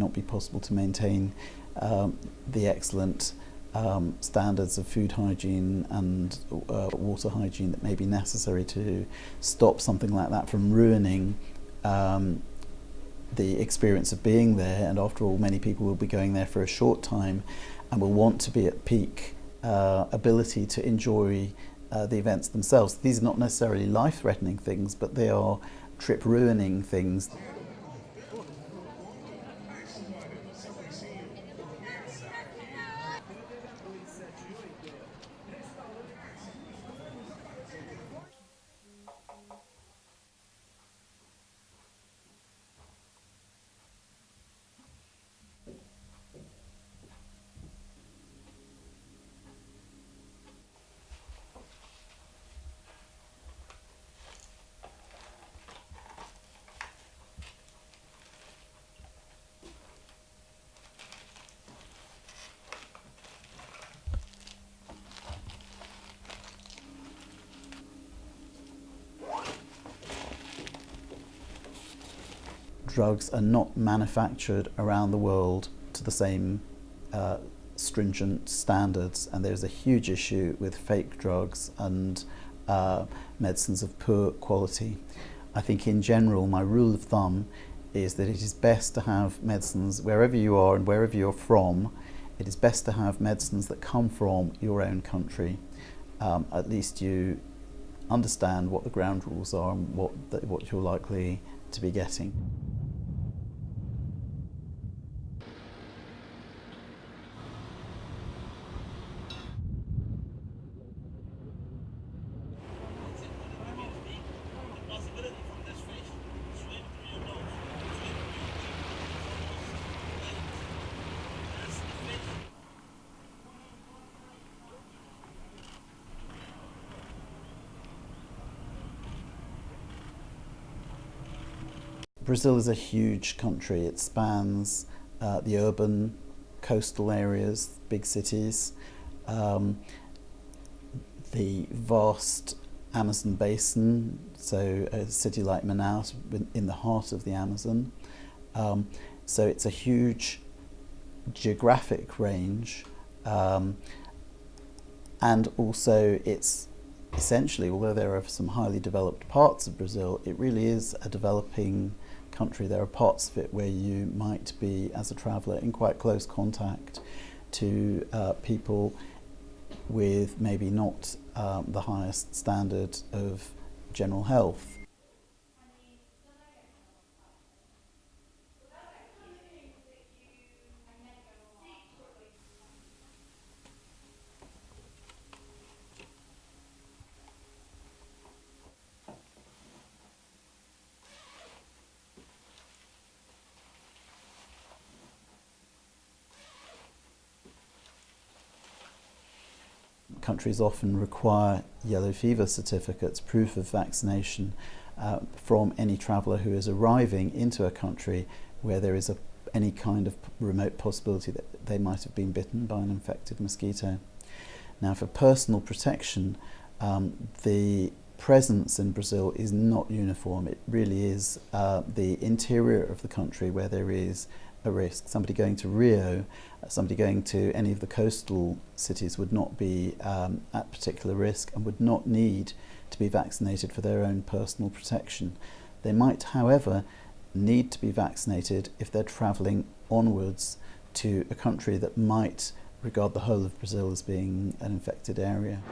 not be possible to maintain the excellent standards of food hygiene and water hygiene that may be necessary to stop something like that from ruining the experience of being there. And after all, many people will be going there for a short time and will want to be at peak ability to enjoy the events themselves. These are not necessarily life-threatening things, but they are trip-ruining things. Drugs are not manufactured around the world to the same stringent standards, and there's a huge issue with fake drugs and medicines of poor quality. I think in general my rule of thumb is that it is best to have medicines wherever you are and wherever you're from. It is best to have medicines that come from your own country. At least you understand what the ground rules are and what you're likely to be getting. Brazil is a huge country. It spans the urban, coastal areas, big cities, the vast Amazon basin, so a city like Manaus in the heart of the Amazon. So it's a huge geographic range, and also it's essentially, although there are some highly developed parts of Brazil, it really is a developing country. There are parts of it where you might be, as a traveller, in quite close contact to people with maybe not the highest standard of general health. Countries often require yellow fever certificates, proof of vaccination, from any traveller who is arriving into a country where there is any kind of remote possibility that they might have been bitten by an infected mosquito. Now, for personal protection, the presence in Brazil is not uniform. It really is the interior of the country where there is a risk. Somebody going to Rio, somebody going to any of the coastal cities would not be at particular risk and would not need to be vaccinated for their own personal protection. They might, however, need to be vaccinated if they're travelling onwards to a country that might regard the whole of Brazil as being an infected area.